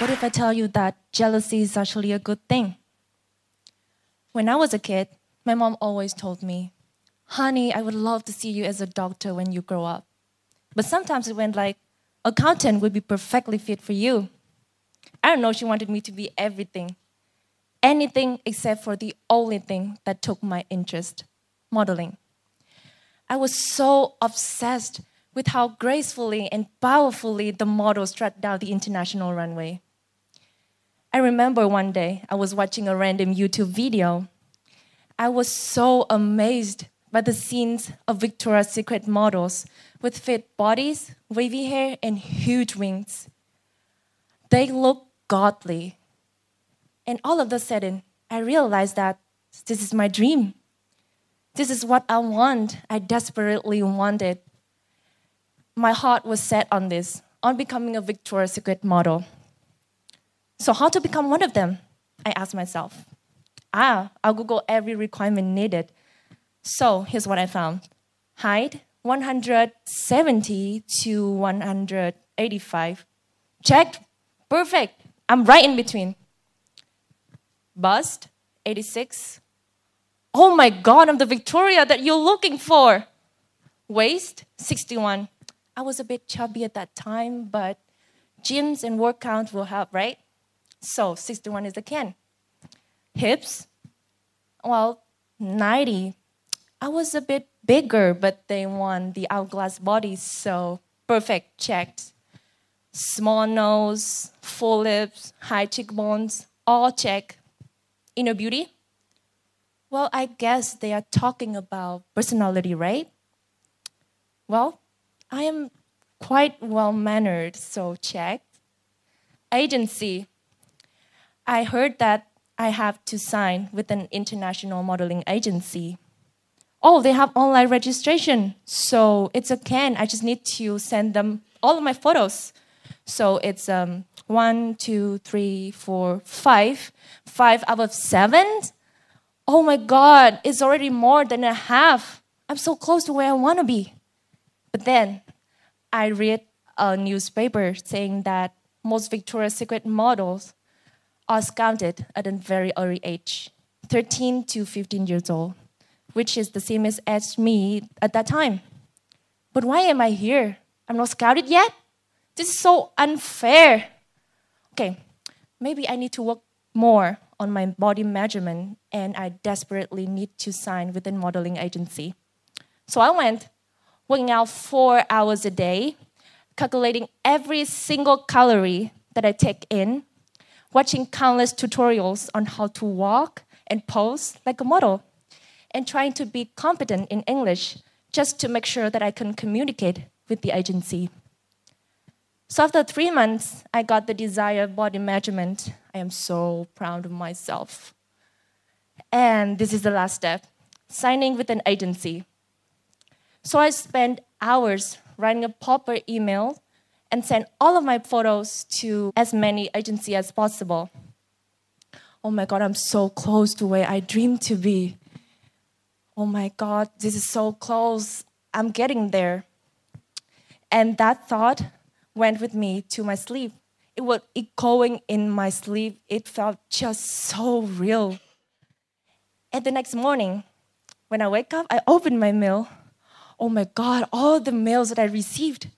What if I tell you that jealousy is actually a good thing? When I was a kid, my mom always told me, "Honey, I would love to see you as a doctor when you grow up." But sometimes it went like, "Accountant would be perfectly fit for you." I don't know, she wanted me to be everything. Anything except for the only thing that took my interest, modeling. I was so obsessed with how gracefully and powerfully the models strut down the international runway. I remember one day I was watching a random YouTube video. I was so amazed by the scenes of Victoria's Secret models with fit bodies, wavy hair, and huge wings. They look godly. And all of a sudden, I realized that this is my dream. This is what I want. I desperately wanted. My heart was set on this, on becoming a Victoria's Secret model. So how to become one of them? I asked myself. I'll Google every requirement needed. So here's what I found. Height, 170 to 185. Checked. Perfect. I'm right in between. Bust, 86. Oh my God, I'm the Victoria that you're looking for. Waist, 61. I was a bit chubby at that time, but gyms and workouts will help, right? So 61 is the can. Hips, well, 90. I was a bit bigger, but they want the hourglass body, so perfect, checked. Small nose, full lips, high cheekbones, all check. Inner beauty? Well, I guess they are talking about personality, right? Well, I am quite well-mannered, so check. Agency. I heard that I have to sign with an international modeling agency. Oh, they have online registration, so it's a can. I just need to send them all of my photos. So it's 1, 2, 3, 4, 5. 5 out of 7? Oh my God, it's already more than a half. I'm so close to where I want to be. But then I read a newspaper saying that most Victoria's Secret models are scouted at a very early age, 13 to 15 years old, which is the same as me at that time. But why am I here? I'm not scouted yet? This is so unfair. Okay, maybe I need to work more on my body measurement, and I desperately need to sign with a modeling agency. So I went, working out 4 hours a day, calculating every single calorie that I take in, watching countless tutorials on how to walk and pose like a model, and trying to be competent in English just to make sure that I can communicate with the agency. So after 3 months, I got the desired body measurement. I am so proud of myself. And this is the last step, signing with an agency. So I spent hours writing a proper email and sent all of my photos to as many agencies as possible. Oh my God, I'm so close to where I dream to be. Oh my God, this is so close. I'm getting there. And that thought went with me to my sleep. It was echoing in my sleep. It felt just so real. And the next morning, when I wake up, I open my mail. Oh my God, all the mails that I received.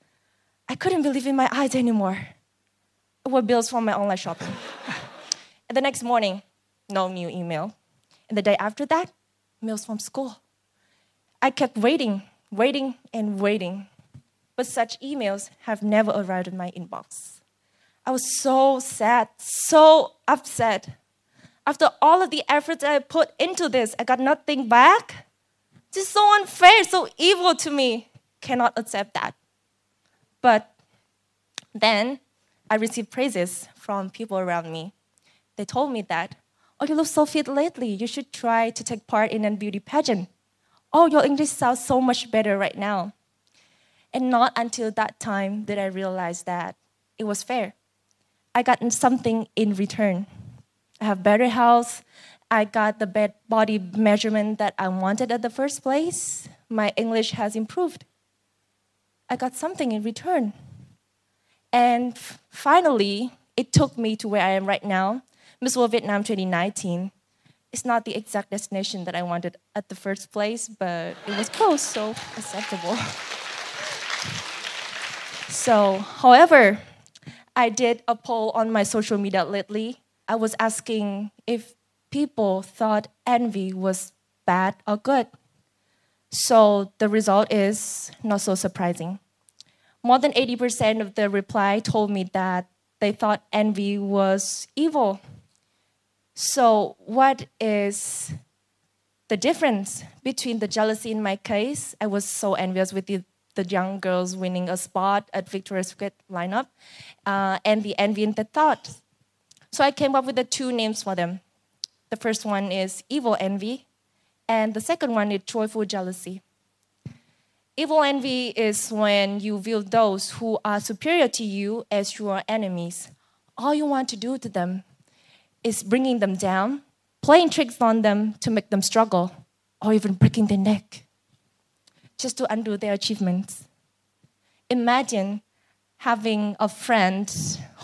I couldn't believe in my eyes anymore. It were bills from my online shopping. And the next morning, no new email. And the day after that, mails from school. I kept waiting, and waiting. But such emails have never arrived in my inbox. I was so sad, so upset. After all of the effort that I put into this, I got nothing back. This is so unfair, so evil to me. Cannot accept that. But then I received praises from people around me. They told me that, "Oh, you look so fit lately. You should try to take part in a beauty pageant. Oh, your English sounds so much better right now." And not until that time did I realize that it was fair. I got something in return. I have better health. I got the body measurement that I wanted at the first place. My English has improved. I got something in return. And finally, it took me to where I am right now, Miss World Vietnam 2019. It's not the exact destination that I wanted at the first place, but it was close, so acceptable. So, however, I did a poll on my social media lately. I was asking if people thought envy was bad or good. So the result is not so surprising. More than 80% of the reply told me that they thought envy was evil. So what is the difference between the jealousy in my case? I was so envious with the young girls winning a spot at Victoria's Secret lineup, and the envy in the thought. So I came up with the two names for them. The first one is evil envy, and the second one is joyful jealousy. Evil envy is when you view those who are superior to you as your enemies. All you want to do to them is bringing them down, playing tricks on them to make them struggle, or even breaking their neck, just to undo their achievements. Imagine having a friend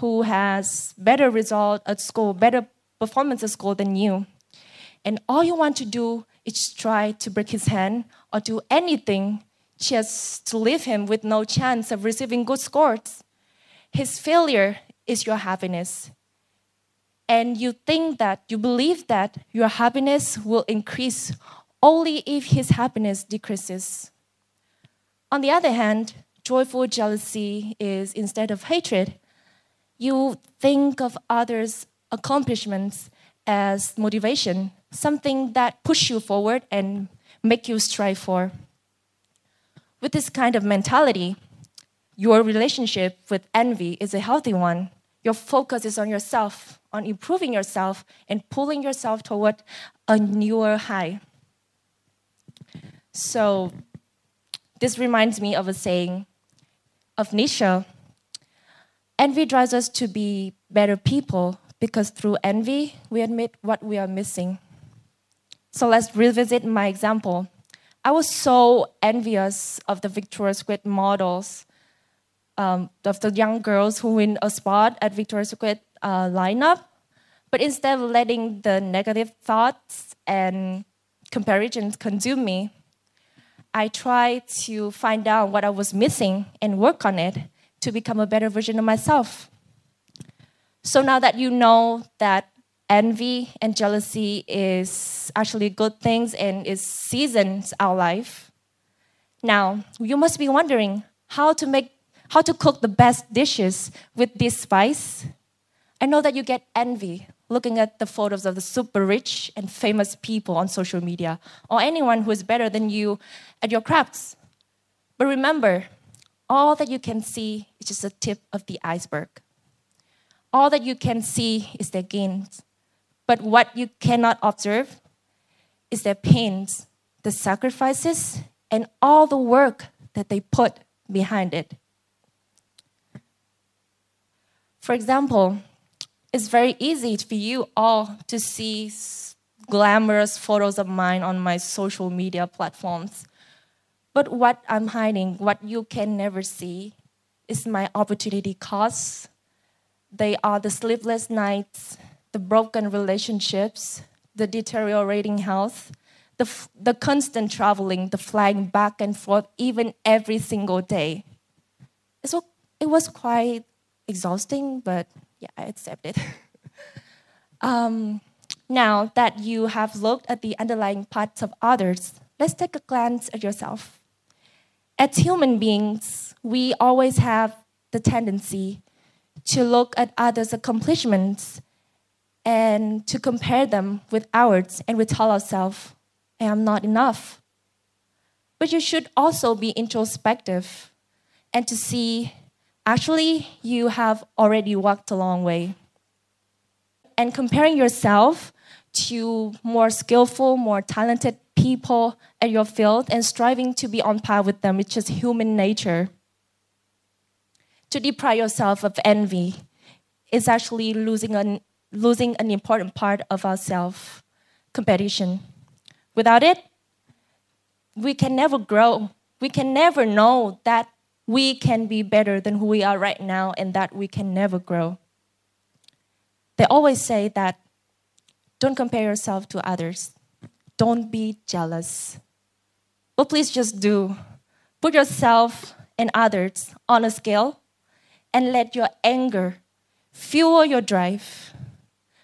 who has better result at school, better performance at school than you, and all you want to do is try to break his hand or do anything just to leave him with no chance of receiving good scores. His failure is your happiness. And you believe that your happiness will increase only if his happiness decreases. On the other hand, joyful jealousy is, instead of hatred, you think of others' accomplishments as motivation, something that pushes you forward and make you strive for. With this kind of mentality, your relationship with envy is a healthy one. Your focus is on yourself, on improving yourself and pulling yourself toward a newer high. So this reminds me of a saying of Nietzsche. Envy drives us to be better people because through envy, we admit what we are missing. So let's revisit my example. I was so envious of the Victoria's Secret models, of the young girls who win a spot at Victoria's Secret lineup. But instead of letting the negative thoughts and comparisons consume me, I tried to find out what I was missing and work on it to become a better version of myself. So now that you know that envy and jealousy is actually good things and it seasons our life, now you must be wondering how to cook the best dishes with this spice. I know that you get envy looking at the photos of the super rich and famous people on social media, or anyone who is better than you at your crafts. But remember, all that you can see is just the tip of the iceberg. All that you can see is their gains. But what you cannot observe is their pains, the sacrifices, and all the work that they put behind it. For example, it's very easy for you all to see glamorous photos of mine on my social media platforms. But what I'm hiding, what you can never see, is my opportunity costs. They are the sleepless nights, the broken relationships, the deteriorating health, the constant traveling, the flying back and forth, even every single day. So it was quite exhausting, but yeah, I accept it. Now that you have looked at the underlying parts of others, let's take a glance at yourself. As human beings, we always have the tendency to look at others' accomplishments and to compare them with ours, and we tell ourselves, I am not enough. But you should also be introspective and to see, actually, you have already walked a long way. And comparing yourself to more skillful, more talented people at your field and striving to be on par with them, it's just human nature. To deprive yourself of envy is actually losing an important part of ourself, competition. Without it, we can never grow. We can never know that we can be better than who we are right now and that we can never grow. They always say that don't compare yourself to others. Don't be jealous. But please just do. Put yourself and others on a scale and let your anger fuel your drive.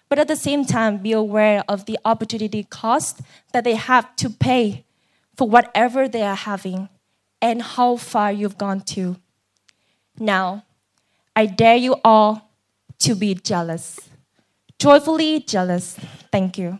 But at the same time, be aware of the opportunity cost that they have to pay for whatever they are having and how far you've gone to. Now, I dare you all to be jealous. Joyfully jealous. Thank you.